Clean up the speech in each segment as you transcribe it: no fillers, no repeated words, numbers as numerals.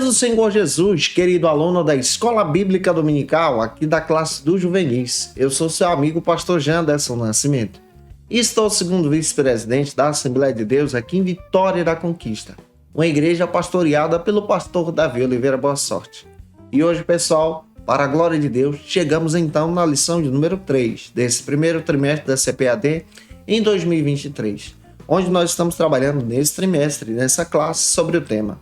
paz do Senhor Jesus, querido aluno da Escola Bíblica Dominical, aqui da classe dos juvenis. Eu sou seu amigo pastor Jean Anderson Nascimento e estou segundo vice-presidente da Assembleia de Deus aqui em Vitória da Conquista, uma igreja pastoreada pelo pastor Davi Oliveira Boa Sorte. E hoje, pessoal, para a glória de Deus, chegamos então na lição de número 3 desse primeiro trimestre da CPAD em 2023, onde nós estamos trabalhando nesse trimestre, nessa classe, sobre o tema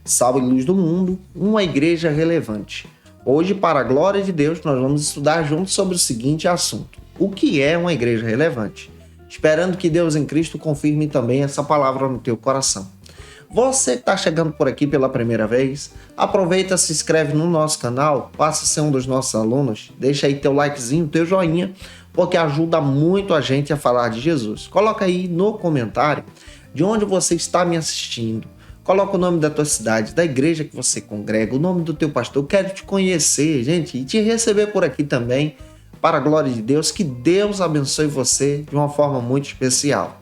Sal e Luz do Mundo, uma igreja relevante. Hoje, para a glória de Deus, nós vamos estudar juntos sobre o seguinte assunto: o que é uma igreja relevante? Esperando que Deus em Cristo confirme também essa palavra no teu coração. Você que está chegando por aqui pela primeira vez, aproveita, se inscreve no nosso canal, passa a ser um dos nossos alunos, deixa aí teu likezinho, teu joinha, porque ajuda muito a gente a falar de Jesus. Coloca aí no comentário de onde você está me assistindo. Coloca o nome da tua cidade, da igreja que você congrega, o nome do teu pastor. Eu quero te conhecer, gente, e te receber por aqui também, para a glória de Deus. Que Deus abençoe você de uma forma muito especial.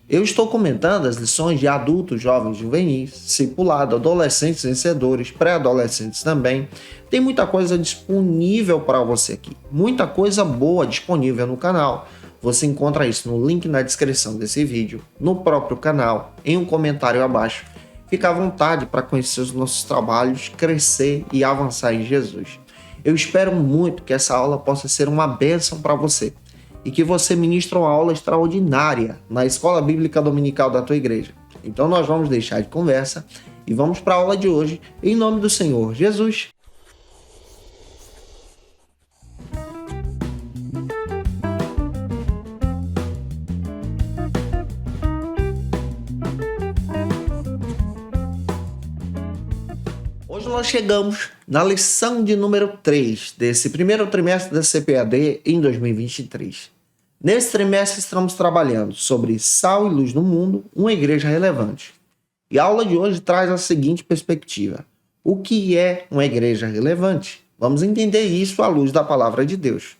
Eu estou comentando as lições de adultos, jovens, juvenis, discipulado, adolescentes vencedores, pré-adolescentes também. Tem muita coisa disponível para você aqui, muita coisa boa disponível no canal. Você encontra isso no link na descrição desse vídeo, no próprio canal, em um comentário abaixo. Fica à vontade para conhecer os nossos trabalhos, crescer e avançar em Jesus. Eu espero muito que essa aula possa ser uma bênção para você e que você ministre uma aula extraordinária na Escola Bíblica Dominical da tua igreja. Então nós vamos deixar de conversa e vamos para a aula de hoje, em nome do Senhor Jesus. Hoje nós chegamos na lição de número 3 desse primeiro trimestre da CPAD em 2023. Nesse trimestre estamos trabalhando sobre Sal e Luz do Mundo, uma igreja relevante. E a aula de hoje traz a seguinte perspectiva: o que é uma igreja relevante? Vamos entender isso à luz da palavra de Deus.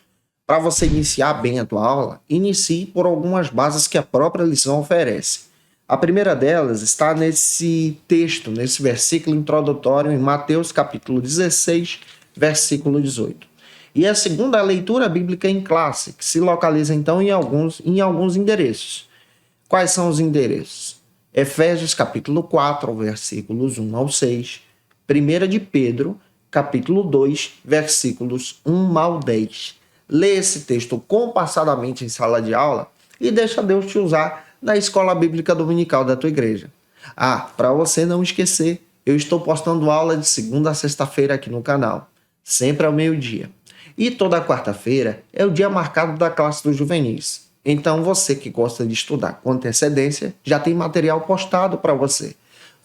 Para você iniciar bem a tua aula, inicie por algumas bases que a própria lição oferece. A primeira delas está nesse texto, nesse versículo introdutório em Mateus capítulo 16, versículo 18. E a segunda é a leitura bíblica em classe, que se localiza então em alguns endereços. Quais são os endereços? Efésios capítulo 4, versículos 1 ao 6. 1 de Pedro, capítulo 2, versículos 1 ao 10. Lê esse texto compassadamente em sala de aula e deixa Deus te usar na Escola Bíblica Dominical da tua igreja. Para você não esquecer, eu estou postando aula de segunda a sexta-feira aqui no canal, sempre ao meio-dia. E toda quarta-feira é o dia marcado da classe dos juvenis. Então você que gosta de estudar com antecedência, já tem material postado para você.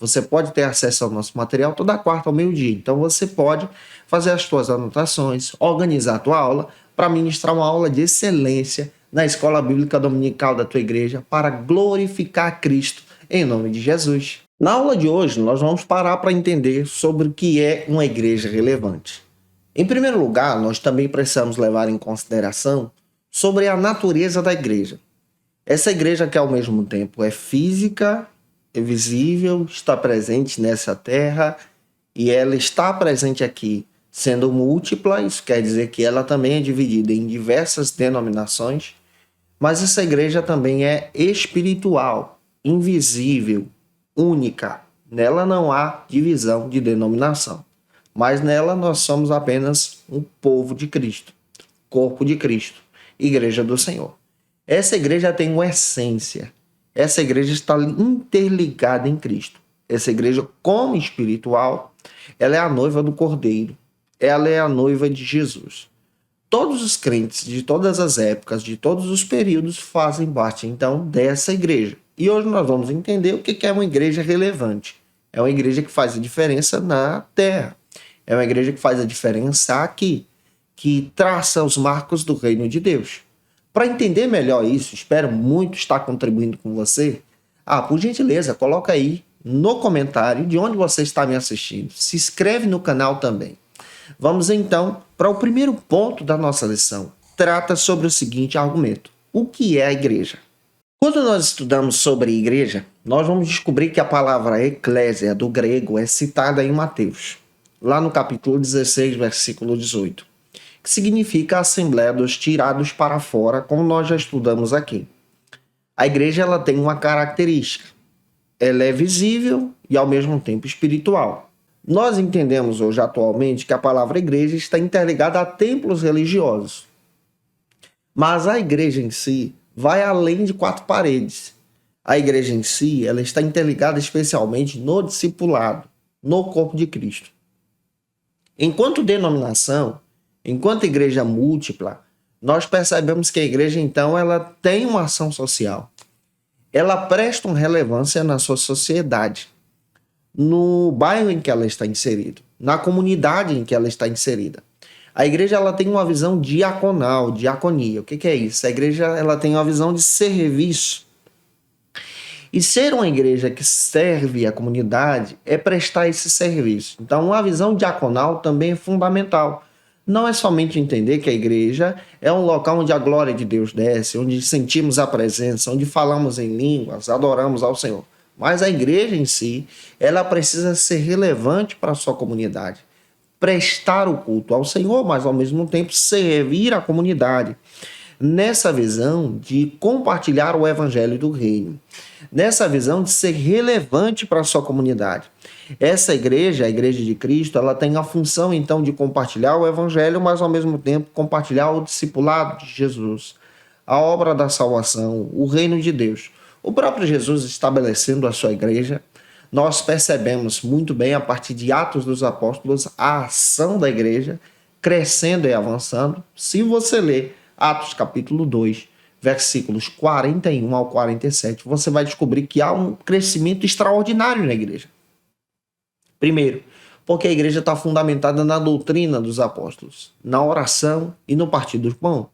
Você pode ter acesso ao nosso material toda quarta ao meio-dia. Então você pode fazer as suas anotações, organizar a tua aula para ministrar uma aula de excelência na Escola Bíblica Dominical da tua igreja para glorificar Cristo em nome de Jesus. Na aula de hoje, nós vamos parar para entender sobre o que é uma igreja relevante. Em primeiro lugar, nós também precisamos levar em consideração sobre a natureza da igreja. Essa igreja que ao mesmo tempo é física, é visível, está presente nessa terra e ela está presente aqui sendo múltipla, isso quer dizer que ela também é dividida em diversas denominações, mas essa igreja também é espiritual, invisível, única. Nela não há divisão de denominação, mas nela nós somos apenas um povo de Cristo, corpo de Cristo, igreja do Senhor. Essa igreja tem uma essência, essa igreja está interligada em Cristo. Essa igreja, como espiritual, ela é a noiva do Cordeiro. Ela é a noiva de Jesus. Todos os crentes de todas as épocas, de todos os períodos, fazem parte, então, dessa igreja. E hoje nós vamos entender o que é uma igreja relevante. É uma igreja que faz a diferença na terra. É uma igreja que faz a diferença aqui, que traça os marcos do reino de Deus. Para entender melhor isso, espero muito estar contribuindo com você. Por gentileza, coloca aí no comentário de onde você está me assistindo. Se inscreve no canal também. Vamos então para o primeiro ponto da nossa lição. Trata sobre o seguinte argumento: o que é a igreja? Quando nós estudamos sobre igreja, nós vamos descobrir que a palavra eclésia do grego é citada em Mateus, lá no capítulo 16, versículo 18, que significa a assembleia dos tirados para fora, como nós já estudamos aqui. A igreja ela tem uma característica, ela é visível e ao mesmo tempo espiritual. Nós entendemos hoje atualmente que a palavra igreja está interligada a templos religiosos, mas a igreja em si vai além de quatro paredes. A igreja em si, ela está interligada especialmente no discipulado, no corpo de Cristo. Enquanto denominação, enquanto igreja múltipla, nós percebemos que a igreja, então, ela tem uma ação social. Ela presta uma relevância na sua sociedade, no bairro em que ela está inserida, na comunidade em que ela está inserida. A igreja ela tem uma visão diaconal, diaconia. O que é isso? A igreja ela tem uma visão de serviço. E ser uma igreja que serve a comunidade é prestar esse serviço. Então, uma visão diaconal também é fundamental. Não é somente entender que a igreja é um local onde a glória de Deus desce, onde sentimos a presença, onde falamos em línguas, adoramos ao Senhor. Mas a igreja em si, ela precisa ser relevante para a sua comunidade. Prestar o culto ao Senhor, mas ao mesmo tempo servir a comunidade. Nessa visão de compartilhar o evangelho do reino. Nessa visão de ser relevante para a sua comunidade. Essa igreja, a Igreja de Cristo, ela tem a função então de compartilhar o evangelho, mas ao mesmo tempo compartilhar o discipulado de Jesus, a obra da salvação, o reino de Deus. O próprio Jesus estabelecendo a sua igreja, nós percebemos muito bem a partir de Atos dos Apóstolos a ação da igreja crescendo e avançando. Se você ler Atos capítulo 2, versículos 41 ao 47, você vai descobrir que há um crescimento extraordinário na igreja. Primeiro, porque a igreja está fundamentada na doutrina dos apóstolos, na oração e no partir do pão.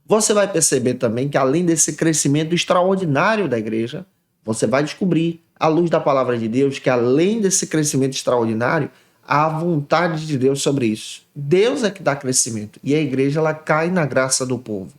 Você vai perceber também que além desse crescimento extraordinário da igreja, você vai descobrir, à luz da palavra de Deus, que além desse crescimento extraordinário, há a vontade de Deus sobre isso. Deus é que dá crescimento e a igreja ela cai na graça do povo.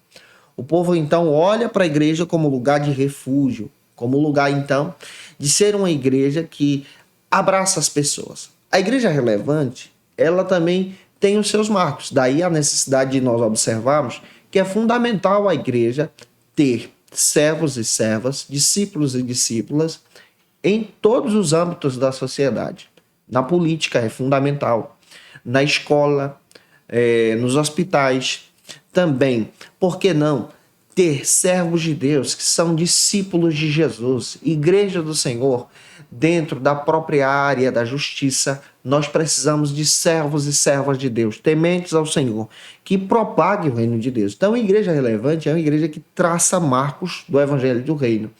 O povo então olha para a igreja como lugar de refúgio, como lugar então de ser uma igreja que abraça as pessoas. A igreja relevante, ela também tem os seus marcos. Daí a necessidade de nós observarmos que é fundamental a igreja ter servos e servas, discípulos e discípulas em todos os âmbitos da sociedade. Na política é fundamental, na escola, nos hospitais também. Por que não ter servos de Deus que são discípulos de Jesus, igreja do Senhor, dentro da própria área da justiça? Nós precisamos de servos e servas de Deus, tementes ao Senhor, que propaguem o reino de Deus. Então, a igreja relevante é uma igreja que traça marcos do evangelho do reino,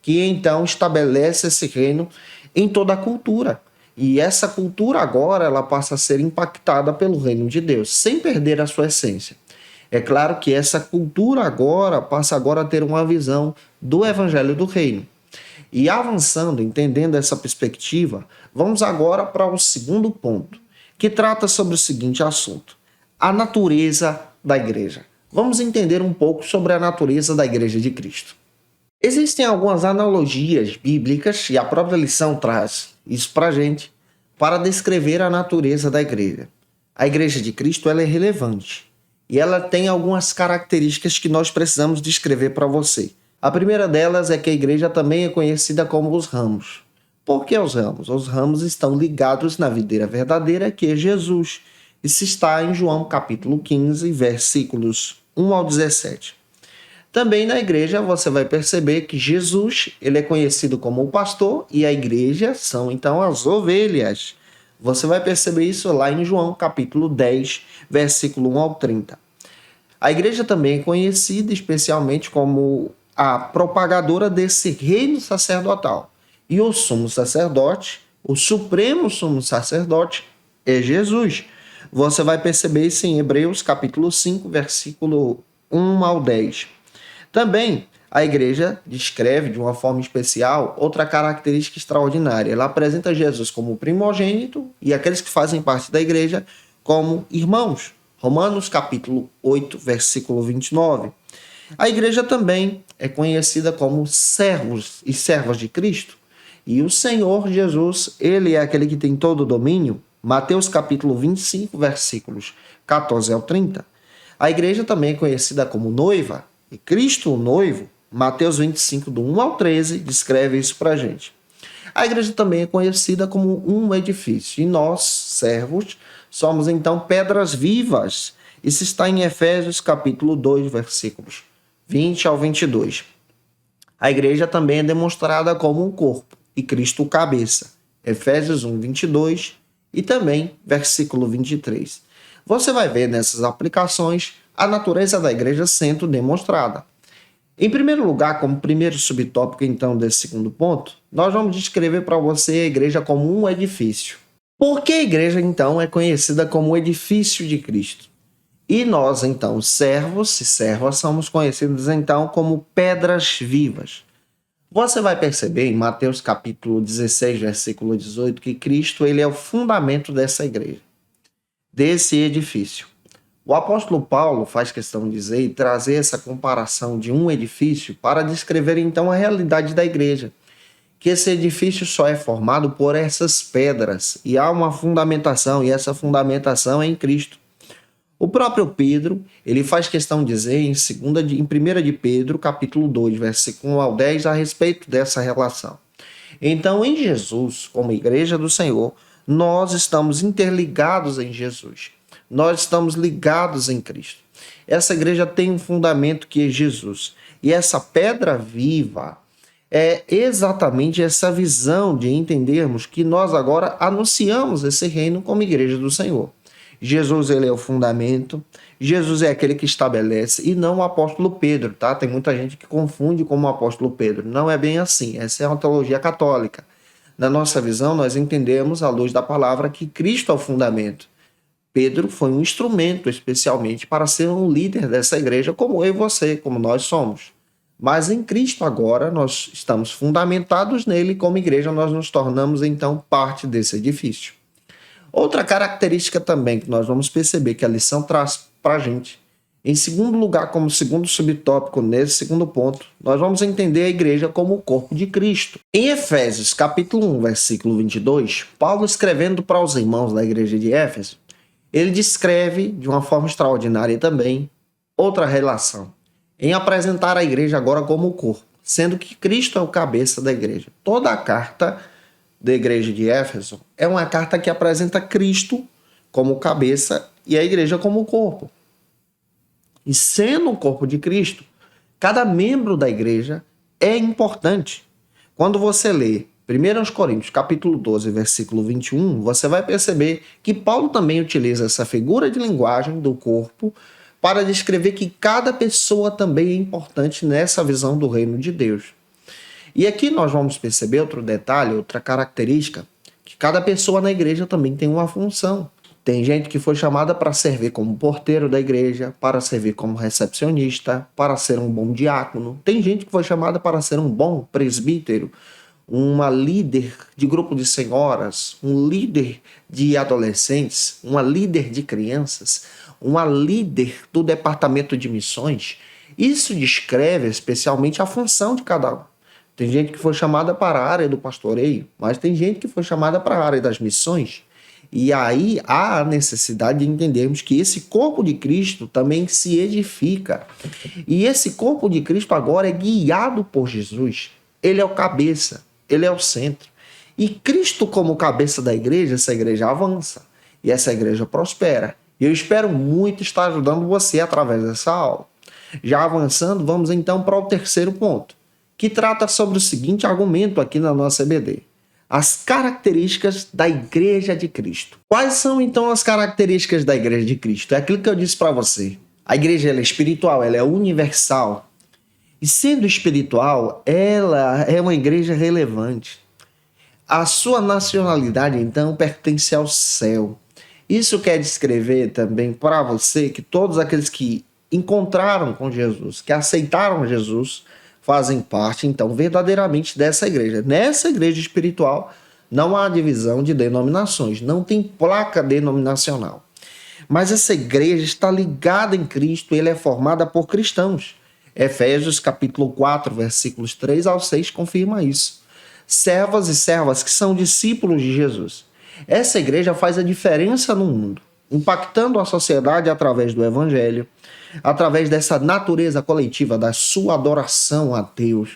que então estabelece esse reino em toda a cultura. E essa cultura agora ela passa a ser impactada pelo reino de Deus, sem perder a sua essência. É claro que essa cultura agora passa agora a ter uma visão do evangelho do reino. E avançando, entendendo essa perspectiva, vamos agora para o segundo ponto, que trata sobre o seguinte assunto: a natureza da igreja. Vamos entender um pouco sobre a natureza da Igreja de Cristo. Existem algumas analogias bíblicas, e a própria lição traz isso para a gente, para descrever a natureza da igreja. A Igreja de Cristo ela é relevante e ela tem algumas características que nós precisamos descrever para você. A primeira delas é que a igreja também é conhecida como os ramos. Por que os ramos? Os ramos estão ligados na videira verdadeira, que é Jesus. Isso está em João capítulo 15, versículos 1 ao 17. Também na igreja você vai perceber que Jesus ele é conhecido como o pastor e a igreja são então as ovelhas. Você vai perceber isso lá em João capítulo 10, versículo 1 ao 30. A igreja também é conhecida especialmente como a propagadora desse reino sacerdotal. E o sumo sacerdote, o supremo sumo sacerdote, é Jesus. Você vai perceber isso em Hebreus capítulo 5, versículo 1 ao 10. Também a igreja descreve de uma forma especial outra característica extraordinária. Ela apresenta Jesus como primogênito e aqueles que fazem parte da igreja como irmãos. Romanos capítulo 8, versículo 29. A igreja também é conhecida como servos e servas de Cristo. E o Senhor Jesus, ele é aquele que tem todo o domínio. Mateus capítulo 25, versículos 14 ao 30. A igreja também é conhecida como noiva. E Cristo, o noivo, Mateus 25, do 1 ao 13, descreve isso para a gente. A igreja também é conhecida como um edifício. E nós, servos, somos então pedras vivas. Isso está em Efésios capítulo 2, versículos 20 ao 22. A igreja também é demonstrada como um corpo e Cristo o cabeça. Efésios 1, 22 e também versículo 23. Você vai ver nessas aplicações a natureza da igreja sendo demonstrada. Em primeiro lugar, como primeiro subtópico então desse segundo ponto, nós vamos descrever para você a igreja como um edifício. Por que a igreja então é conhecida como o edifício de Cristo? E nós então, servos e servas, somos conhecidos então como pedras vivas. Você vai perceber em Mateus capítulo 16, versículo 18, que Cristo ele é o fundamento dessa igreja, desse edifício. O apóstolo Paulo faz questão de dizer e trazer essa comparação de um edifício para descrever então a realidade da igreja, que esse edifício só é formado por essas pedras e há uma fundamentação, e essa fundamentação é em Cristo. O próprio Pedro, ele faz questão de dizer em 1 de Pedro, capítulo 2, versículo 1 ao 10, a respeito dessa relação. Então, em Jesus, como igreja do Senhor, nós estamos interligados em Jesus. Nós estamos ligados em Cristo. Essa igreja tem um fundamento que é Jesus. E essa pedra viva é exatamente essa visão de entendermos que nós agora anunciamos esse reino como igreja do Senhor. Jesus, ele é o fundamento, Jesus é aquele que estabelece e não o apóstolo Pedro, tá? Tem muita gente que confunde com o apóstolo Pedro. Não é bem assim, essa é uma teologia católica. Na nossa visão, nós entendemos, à luz da palavra, que Cristo é o fundamento. Pedro foi um instrumento, especialmente, para ser um líder dessa igreja, como eu e você, como nós somos. Mas em Cristo agora, nós estamos fundamentados nele, como igreja, nós nos tornamos, então, parte desse edifício. Outra característica também que nós vamos perceber que a lição traz para a gente, em segundo lugar, como segundo subtópico nesse segundo ponto, nós vamos entender a igreja como o corpo de Cristo. Em Efésios capítulo 1, versículo 22, Paulo escrevendo para os irmãos da igreja de Éfeso, ele descreve de uma forma extraordinária também outra relação, em apresentar a igreja agora como o corpo, sendo que Cristo é o cabeça da igreja. Toda a carta da igreja de Éfeso é uma carta que apresenta Cristo como cabeça e a igreja como corpo. E sendo o corpo de Cristo, cada membro da igreja é importante. Quando você lê 1 Coríntios capítulo 12, versículo 21, você vai perceber que Paulo também utiliza essa figura de linguagem do corpo para descrever que cada pessoa também é importante nessa visão do reino de Deus. E aqui nós vamos perceber outro detalhe, outra característica, que cada pessoa na igreja também tem uma função. Tem gente que foi chamada para servir como porteiro da igreja, para servir como recepcionista, para ser um bom diácono. Tem gente que foi chamada para ser um bom presbítero, uma líder de grupo de senhoras, um líder de adolescentes, uma líder de crianças, uma líder do departamento de missões. Isso descreve especialmente a função de cada um. Tem gente que foi chamada para a área do pastoreio, mas tem gente que foi chamada para a área das missões. E aí há a necessidade de entendermos que esse corpo de Cristo também se edifica. E esse corpo de Cristo agora é guiado por Jesus. Ele é o cabeça, ele é o centro. E Cristo como cabeça da igreja, essa igreja avança. E essa igreja prospera. E eu espero muito estar ajudando você através dessa aula. Já avançando, vamos então para o terceiro ponto, que trata sobre o seguinte argumento aqui na nossa EBD. As características da Igreja de Cristo. Quais são, então, as características da Igreja de Cristo? É aquilo que eu disse para você. A igreja ela é espiritual, ela é universal. E sendo espiritual, ela é uma igreja relevante. A sua nacionalidade, então, pertence ao céu. Isso quer descrever também para você que todos aqueles que encontraram com Jesus, que aceitaram Jesus, fazem parte, então, verdadeiramente dessa igreja. Nessa igreja espiritual, não há divisão de denominações, não tem placa denominacional. Mas essa igreja está ligada em Cristo, ele é formada por cristãos. Efésios capítulo 4, versículos 3 ao 6 confirma isso. Servas e servas que são discípulos de Jesus. Essa igreja faz a diferença no mundo, impactando a sociedade através do evangelho, através dessa natureza coletiva da sua adoração a Deus.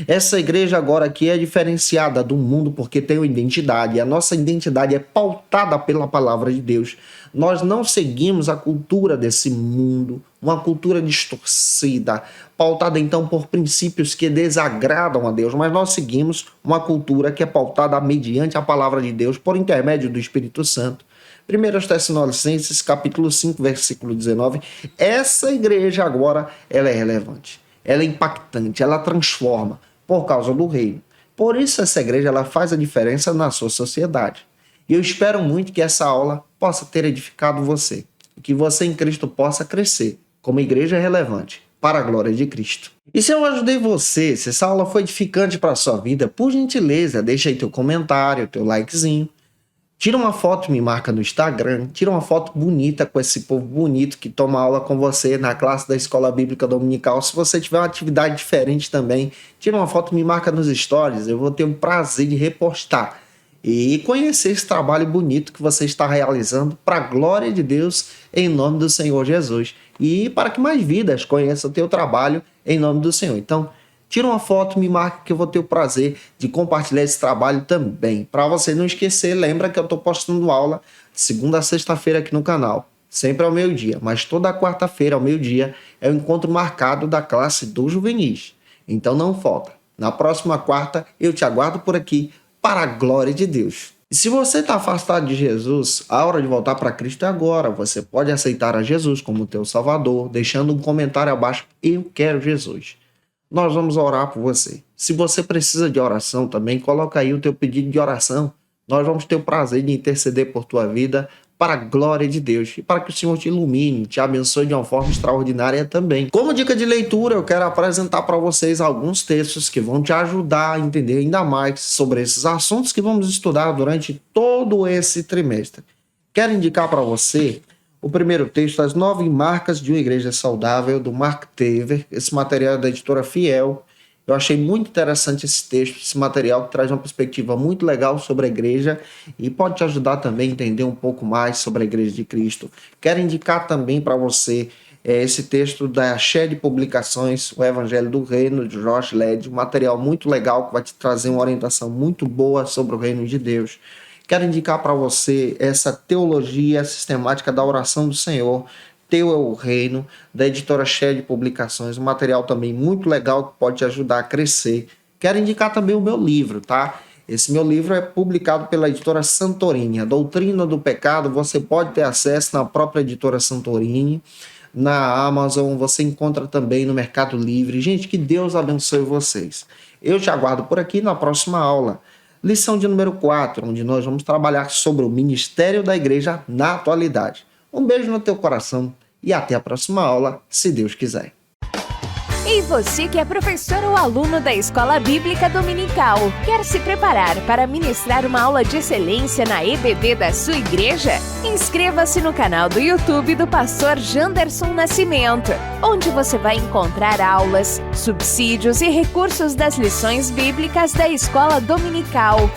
Essa igreja agora aqui é diferenciada do mundo porque tem uma identidade, e a nossa identidade é pautada pela palavra de Deus. Nós não seguimos a cultura desse mundo, uma cultura distorcida, pautada então por princípios que desagradam a Deus, mas nós seguimos uma cultura que é pautada mediante a palavra de Deus por intermédio do Espírito Santo. 1 Tessalonicenses, capítulo 5, versículo 19. Essa igreja agora, ela é relevante, ela é impactante, ela transforma por causa do reino. Por isso essa igreja ela faz a diferença na sua sociedade. E eu espero muito que essa aula possa ter edificado você, que você em Cristo possa crescer como igreja relevante para a glória de Cristo. E se eu ajudei você, se essa aula foi edificante para a sua vida, por gentileza, deixa aí teu comentário, teu likezinho. Tira uma foto, me marca no Instagram, tira uma foto bonita com esse povo bonito que toma aula com você na classe da Escola Bíblica Dominical. Se você tiver uma atividade diferente também, tira uma foto, me marca nos stories, eu vou ter o prazer de repostar e conhecer esse trabalho bonito que você está realizando para a glória de Deus, em nome do Senhor Jesus. E para que mais vidas conheçam o teu trabalho em nome do Senhor. Então, tira uma foto, me marca que eu vou ter o prazer de compartilhar esse trabalho também. Para você não esquecer, lembra que eu estou postando aula de segunda a sexta-feira aqui no canal. Sempre ao meio-dia, mas toda quarta-feira ao meio-dia é o encontro marcado da classe dos juvenis. Então não falta. Na próxima quarta eu te aguardo por aqui para a glória de Deus. E se você está afastado de Jesus, a hora de voltar para Cristo é agora. Você pode aceitar a Jesus como teu Salvador, deixando um comentário abaixo, eu quero Jesus. Nós vamos orar por você. Se você precisa de oração também, coloca aí o teu pedido de oração. Nós vamos ter o prazer de interceder por tua vida para a glória de Deus e para que o Senhor te ilumine, te abençoe de uma forma extraordinária também. Como dica de leitura, eu quero apresentar para vocês alguns textos que vão te ajudar a entender ainda mais sobre esses assuntos que vamos estudar durante todo esse trimestre. Quero indicar para você o primeiro texto, As 9 Marcas de uma Igreja Saudável, do Mark Dever. Esse material é da editora Fiel. Eu achei muito interessante esse texto, esse material que traz uma perspectiva muito legal sobre a igreja e pode te ajudar também a entender um pouco mais sobre a Igreja de Cristo. Quero indicar também para você esse texto da Shed Publicações, O Evangelho do Reino, de Josh Led, um material muito legal que vai te trazer uma orientação muito boa sobre o reino de Deus. Quero indicar para você essa Teologia Sistemática da Oração do Senhor, Teu é o Reino, da editora Shed Publicações, um material também muito legal que pode te ajudar a crescer. Quero indicar também o meu livro, tá? Esse meu livro é publicado pela editora Santorini, A Doutrina do Pecado. Você pode ter acesso na própria editora Santorini, na Amazon, você encontra também no Mercado Livre. Gente, que Deus abençoe vocês. Eu te aguardo por aqui na próxima aula. Lição de número 4, onde nós vamos trabalhar sobre o ministério da igreja na atualidade. Um beijo no teu coração e até a próxima aula, se Deus quiser. E você que é professor ou aluno da Escola Bíblica Dominical, quer se preparar para ministrar uma aula de excelência na EBD da sua igreja? Inscreva-se no canal do YouTube do pastor Janderson Nascimento, onde você vai encontrar aulas, subsídios e recursos das lições bíblicas da Escola Dominical.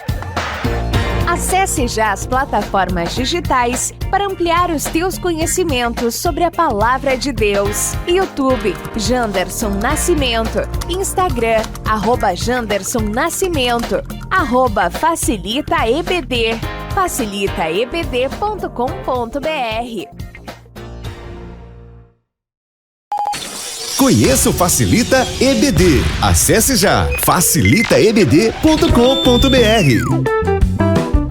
Acesse já as plataformas digitais para ampliar os teus conhecimentos sobre a Palavra de Deus. YouTube, Janderson Nascimento. Instagram, @Janderson Nascimento. @FacilitaEBD. facilitaebd.com.br. Conheça o Facilita EBD. Acesse já facilitaebd.com.br.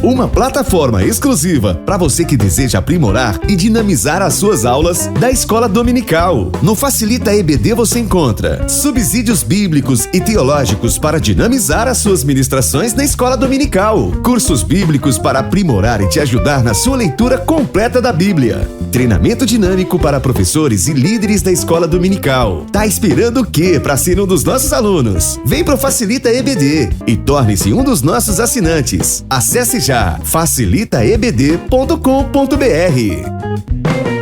Uma plataforma exclusiva para você que deseja aprimorar e dinamizar as suas aulas da Escola Dominical. No Facilita EBD você encontra subsídios bíblicos e teológicos para dinamizar as suas ministrações na Escola Dominical, cursos bíblicos para aprimorar e te ajudar na sua leitura completa da Bíblia, treinamento dinâmico para professores e líderes da Escola Dominical. Tá esperando o quê para ser um dos nossos alunos? Vem pro Facilita EBD e torne-se um dos nossos assinantes. Acesse já facilitaebd.com.br.